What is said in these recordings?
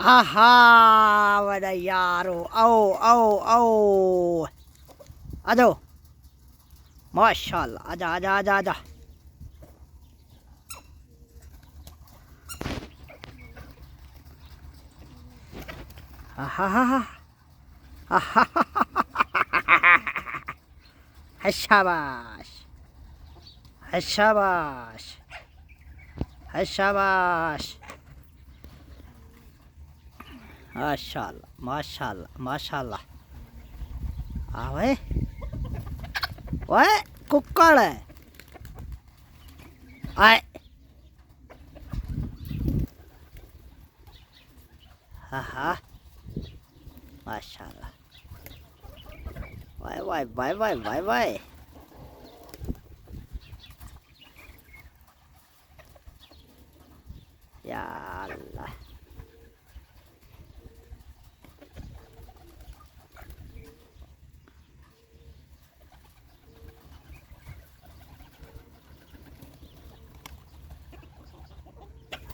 आहा बड़ा यारो, आओ आओ आओ, आ जाओ। माशाल्लाह, आजा आजा आजा आजा। शाबाश शाबाश शाबाश, माशाल्लाह माशाल्लाह माशाल्लाह। आवे ओए कुक्कड़ है आए। हाँ माशाल्लाह, वाह वाह वाह वाह वाह वाह। या अल्लाह,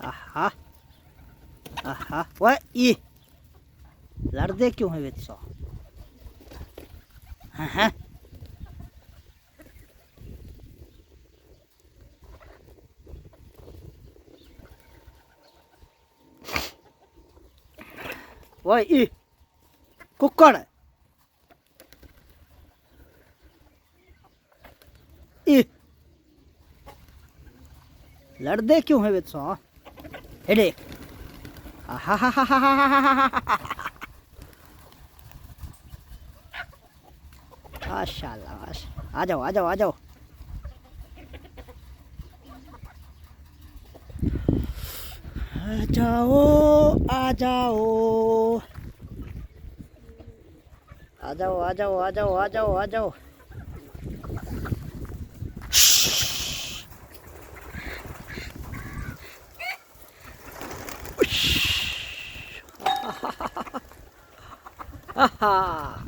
आहा आहा, वह ये लड़ते क्यों है बेच सो? हाँ वह ये कुक्कड़ ये लड़ते क्यों है बेच सो? हे देख, माशाल्लाह, आ जाओ आ जाओ आ जाओ। आ जाओ आ जाओ आ जाओ आ जाओ आ जाओ आ जाओ आ जाओ। हा हा